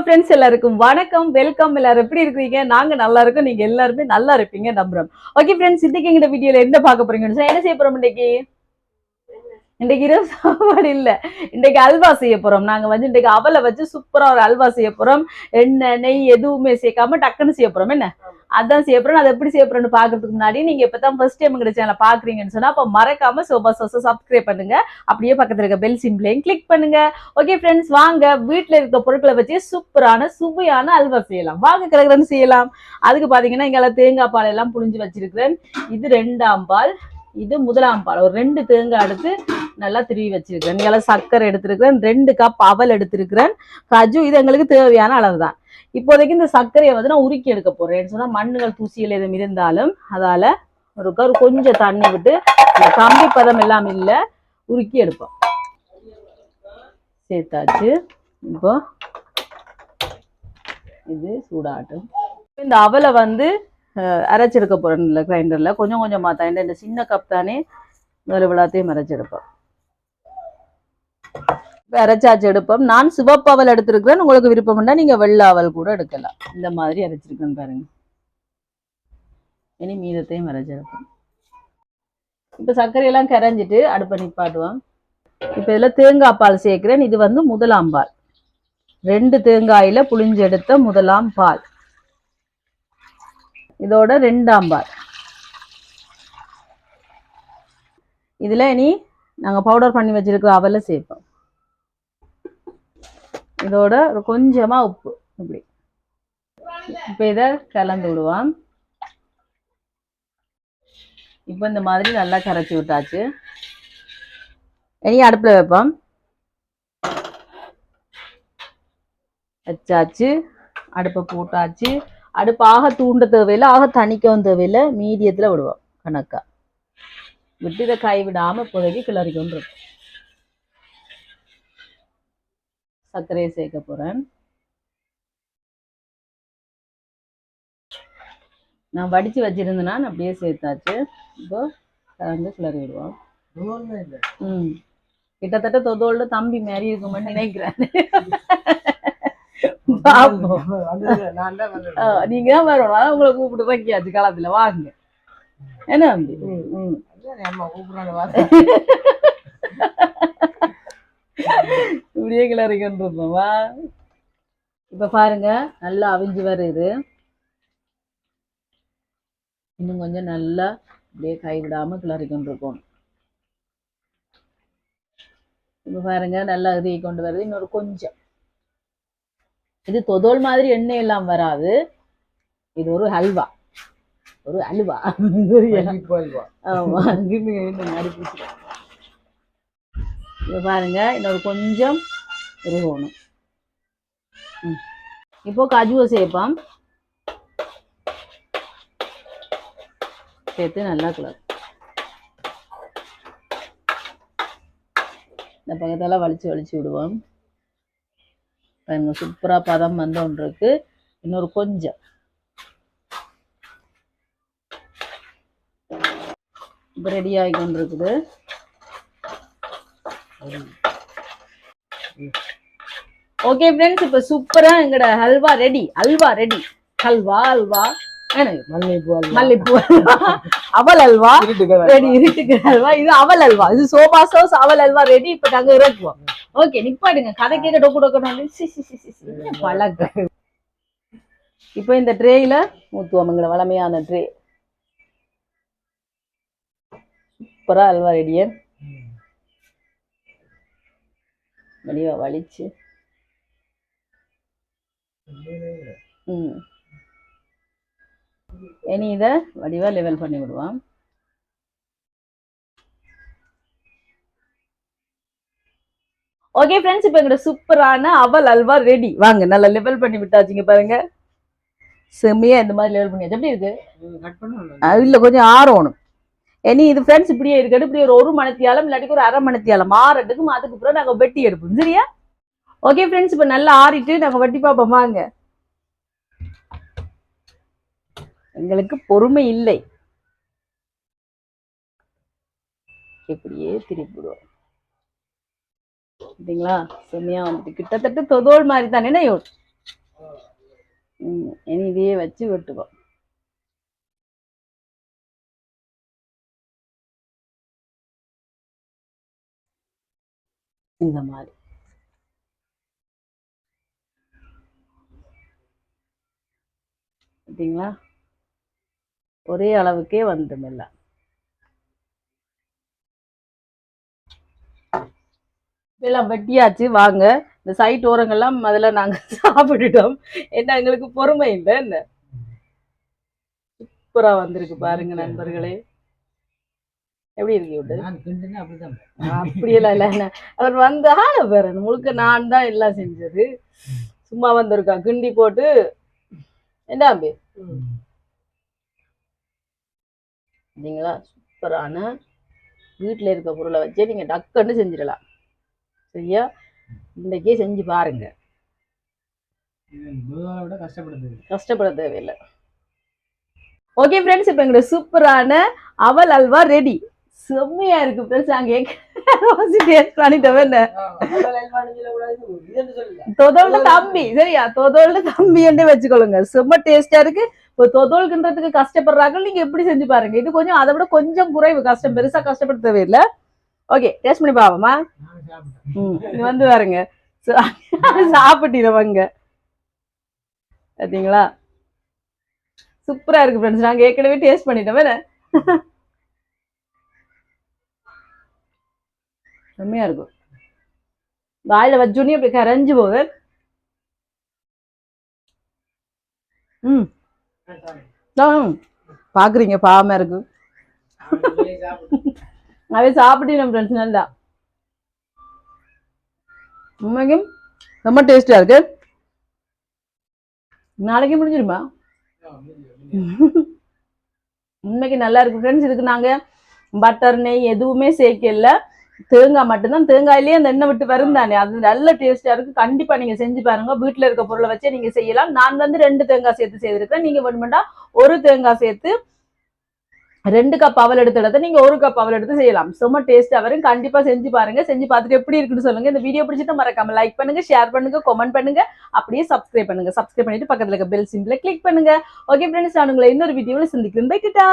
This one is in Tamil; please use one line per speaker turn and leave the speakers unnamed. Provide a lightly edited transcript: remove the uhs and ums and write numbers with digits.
ஃப்ரெண்ட்ஸ் எல்லாருக்கும் வணக்கம், வெல்கம். எல்லாரும் எப்படி இருக்கீங்க? நாங்க நல்லா இருக்கோம். நீங்க எல்லாருமே நல்லா இருப்பீங்க நம்புறோம். ஓகே ஃப்ரெண்ட்ஸ், இன்னைக்கு எங்க வீடியோல என்ன பார்க்க போறீங்கன்னு என்ன செய்ய போறோம் இன்னைக்கு? இன்றைக்கு இரவு சாப்பாடு இல்ல, இன்றைக்கு அல்வா செய்ய போறோம். நாங்க இன்றைக்கு அவலை வச்சு சூப்பரா ஒரு அல்வா செய்ய போறோம். எண்ணெய் நெய் எதுவுமே சேர்க்காம டக்குன்னு செய்ய போறோம். என்ன அதான் செய்ய போறோம். அதை எப்படி செய்ய போறோம்னு பாக்குறதுக்கு முன்னாடி நீங்க இப்பதான் ஃபர்ஸ்ட் டைம் எங்க சேனலை பாக்குறீங்கன்னு சொன்னா அப்ப மறக்காம சப்ஸ்கிரைப் பண்ணுங்க. அப்படியே பக்கத்துல இருக்க பெல் சிம்பிளையும் கிளிக் பண்ணுங்க. ஓகே ஃப்ரெண்ட்ஸ், வாங்க வீட்டுல இருக்க பொருட்களை வச்சு சூப்பரான சுவையான அல்வா செய்யலாம். வாங்க கிடக்குறன்னு செய்யலாம். அதுக்கு பாத்தீங்கன்னா இங்க தேங்காய் பால் எல்லாம் புழிஞ்சு வச்சிருக்கிறேன். இது 2ஆம் பால், இது 1ஆம் பால். ஒரு 2 தேங்காய் எடுத்து நல்லா திருவி வச்சிருக்கிறேன். இங்கே சர்க்கரை எடுத்திருக்கிறேன். 2 கப் அவல் எடுத்திருக்கிறேன். கஜு இது எங்களுக்கு தேவையான அளவு தான். இப்போதைக்கு இந்த சர்க்கரையை நான் உருக்கி எடுக்க போறேன். சொன்னா மண்ணுகள் தூசிகள் எதுவும் இருந்தாலும் அதால ஒரு கொஞ்சம் தண்ணி விட்டு இந்த கம்பி பதம் எல்லாம் இல்லை உருக்கி எடுப்போம். சேர்த்தாச்சு. இப்போ இது சூடாட்டும். இந்த அவலை அரைச்செடுக்க போறேன். இல்லை கிரைண்டர்ல கொஞ்சம் கொஞ்சமா தான். இந்த சின்ன கப் தானே விளாத்தையும் அரைச்செடுப்போம். அரைச்சாச்சு எடுப்போம். நான் சிவப்பு அவல் எடுத்திருக்கிறேன். உங்களுக்கு விருப்பம்னா நீங்க வெள்ளை அவல் கூட எடுக்கலாம். இந்த மாதிரி அரைச்சிருக்கேன் பாருங்க. இனி மீதத்தையும் அரைச்செடுப்போம். இப்ப சர்க்கரையெல்லாம் கரைஞ்சிட்டு அடுப்பை நிப்பாட்டுவோம். இப்ப இதுல தேங்காய் பால் சேர்க்கிறேன். இது 1ஆம் பால். 2 தேங்காயில புளிஞ்சு எடுத்த 1ஆம் பால். இதோட 2ஆம் பால். இதுல இனி நாங்க பவுடர் பண்ணி வச்சிருக்கிற அவலை சேர்ப்போம். இதோட கொஞ்சமா உப்பு. இப்படி இப்ப இதை கலந்து விடுவோம். இப்ப இந்த மாதிரி நல்லா கரைச்சி விட்டாச்சு. இனி அடுப்புல வைப்போம். வச்சாச்சு. அடுப்பை போட்டாச்சு. அடுப்பு ஆக தூண்ட தேவையில்லை, ஆக தணிக்கவும் தேவையில்லை. மீடியத்துல விடுவோம். கணக்கா விட்டு இதை கை விடாம இப்போதைக்கு கிளறி கொண்டு இருக்கும். சர்க்கரையை சேர்க்க போறேன். நான் வடிச்சு வச்சிருந்தேன்னா அப்படியே சேர்த்தாச்சு. இப்போ கலந்து கிளறி விடுவோம். கிட்டத்தட்ட தொதோட தம்பி மாதிரி இருக்குமென்னு நினைக்கிறேன். நீங்க தான் வரணும். அதான் உங்களை கூப்பிட்டு வைக்கியாச்சு களத்துல. வாங்க. என்ன தம்பி? இப்படியே கிளறி கொண்டு இருப்போம். இப்ப பாருங்க நல்லா அவிஞ்சு வருது. இன்னும் கொஞ்சம் நல்லா அப்படியே கைவிடாம கிளறி கொண்டு இருக்கணும். இப்ப பாருங்க நல்லா அருகி கொண்டு வருது. இன்னொரு கொஞ்சம். இது தொதோல் மாதிரி எண்ணெய் எல்லாம் வராது. இது ஒரு ஹல்வா. ஒரு அல்வா. ஆமா. இப்ப பாருங்க இன்னொரு கொஞ்சம் இருக்கணும். இப்போ கஜுவை சேர்ப்போம். சேர்த்து நல்லா கிளறு. இந்த பக்கத்தெல்லாம் வலிச்சு விடுவோம். பாருங்க சூப்பரா பதம் ஒன்று இருக்கு. இன்னொரு கொஞ்சம். இப்போ ரெடி ஆகி கொண்டு இருக்குது. ஓகே ஃப்ரெண்ட்ஸ், இப்போ சூப்பரா எங்கட ஹல்வா ரெடி. அல்வா ரெடி. ஹல்வா அல்வா மல்லிப்பூ அல்வா, அவல் அல்வா ரெடி. இருட்டுக்கு அல்வா, இது அவல் அல்வா. இது சோபா சோஸ் அவல் அல்வா ரெடி. இப்ப நாங்க இறக்குவோம். ஓகே நிப்பாடுங்க. கதை கேட்க டொக்கு டொக்கு பழக்க. இப்போ இந்த ட்ரேயில ஊத்துவோம். எங்கட வளமையான ட்ரே. சூப்பரா அல்வா ரெடியே. வெளியே வலிச்சு இனி இதை வடிவா லெவல் பண்ணி விடுவான். ஓகே ஃப்ரெண்ட்ஸ், இப்போ எங்களோட சூப்பரான அவல் அல்வா ரெடி. வாங்க நல்லா லெவல் பண்ணி விட்டாச்சுங்க பாருங்க. செம்மையா இந்த மாதிரி லெவல் பண்ணியாச்சு. எப்படி இருக்கு? இல்ல கொஞ்சம் ஆறணும். இனி இது ஃப்ரெண்ட்ஸ் இப்படியே இருக்கட்டும். இப்படி ஒரு மணித்தியாலம் இல்லாட்டி ஒரு அரை மணித்தியாலம் ஆறட்டுக்கும். அதுக்கு அப்புறம் நாங்க வெட்டி எடுப்போம். சரியா? ஓகே ஃப்ரெண்ட்ஸ், இப்ப நல்லா ஆறிட்டு நாங்க வெட்டி பார்ப்போம். வாங்க. எங்களுக்கு பொறுமை இல்லை. இப்படியே திருப்பிடுவோம். சரிங்களா? செம்மையா கிட்டத்தட்ட தொதோல் மாதிரி தான். என்ன இனி இதையே வச்சு வெட்டுவோம். இந்த மாதிரி பார்த்தீங்களா, ஒரே அளவுக்கே வந்துடும் எல்லாம். எல்லாம் வெட்டியாச்சு. வாங்க, இந்த சைட் ஓரங்கள்லாம் முதல்ல நாங்கள் சாப்பிட்டுட்டோம். என்ன எங்களுக்கு பொறுமை இல்லை. என்ன சூப்பரா வந்திருக்கு பாருங்க நண்பர்களே. எப்படி இருக்கு? அப்படியெல்லாம் இல்லை, அவர் வந்தா பாரு முழுக்க நான் தான் எல்லாம் செஞ்சது. சும்மா வந்திருக்கா கிண்டி போட்டு. என்ன அப்படிங்களா, சூப்பரான வீட்டில் இருக்க பொருளை வச்சே நீங்க டக்குன்னு செஞ்சிடலாம். சரியா, இன்றைக்கே செஞ்சு பாருங்க, கஷ்டப்பட தேவையில்லை. ஓகே ஃப்ரெண்ட்ஸ், இப்போ எங்களோட சூப்பரான அவல் அல்வா ரெடி. செம்மையா இருக்கு ஃப்ரெண்ட்ஸ். நாங்க டேஸ்ட் பண்ணிட்டோம். தொதோல்ட தம்பி, சரியா, தொதோல்ட தம்பி என்று வச்சுக்கொள்ளுங்க. செம்ம டேஸ்டா இருக்கு. இப்போ தொதோல்கின்றதுக்கு கஷ்டப்படுறாங்க, நீங்க எப்படி செஞ்சு பாருங்க. இது கொஞ்சம் அதை விட கொஞ்சம் குறைவு கஷ்டம், பெருசா கஷ்டப்பட தேவையில்லை. ஓகே, டேஸ்ட் பண்ணி பாவோமா? இது வந்து பாருங்க, சாப்பிட்டீங்க பாத்தீங்களா, சூப்பரா இருக்கு ஃப்ரெண்ட்ஸ். நாங்க ஏற்கனவே டேஸ்ட் பண்ணிட்டோம். வேற செம்மையா இருக்கும். வாயில வச்சோன்னே அப்படி கரைஞ்சு போகுது. பாக்குறீங்க பாவமா இருக்கு. அவே சாப்பிட்டேன் ஃப்ரெண்ட்ஸ். நல்லா உண்மைக்கும் ரொம்ப டேஸ்டா இருக்கு. நாளைக்கு முடிஞ்சிருமா? உண்மைக்கு நல்லா இருக்கு ஃப்ரெண்ட்ஸ். இதுக்கு நாங்க பட்டர் நெய் எதுவுமே சேர்க்கல, தேங்காய் மட்டும்தான். தேங்காயிலேயே அந்த எண்ணெய் விட்டு வரும் தானே, அது நல்ல டேஸ்டா இருக்கு. கண்டிப்பா நீங்க செஞ்சு பாருங்க. வீட்டுல இருக்க பொருளை வச்சே நீங்க செய்யலாம். நான் வந்து 2 தேங்காய் சேர்த்து செய்திருக்கேன். நீங்க வேணுமெண்டா 1 தேங்காய் சேர்த்து 2 கப் அவல் எடுத்து நீங்க 1 கப் அவல் எடுத்து செய்யலாம். செம்ம டேஸ்டா வரும். கண்டிப்பா செஞ்சு பாருங்க. செஞ்சு பார்த்துட்டு எப்படி இருக்குன்னு சொல்லுங்க. இந்த வீடியோ பிடிச்சிட்டு மறக்காம லைக் பண்ணுங்க, ஷேர் பண்ணுங்க, கமெண்ட் பண்ணுங்க, அப்படியே சப்ஸ்கிரைப் பண்ணுங்க. சப்ஸ்கிரைப் பண்ணிட்டு பக்கத்துல இருக்க பெல் சிம்பிளை கிளிக் பண்ணுங்க. ஓகே ஃப்ரெண்ட்ஸ், நான் உங்களை இன்னொரு வீடியோவில் சந்திக்கிறேன். பை டாடா.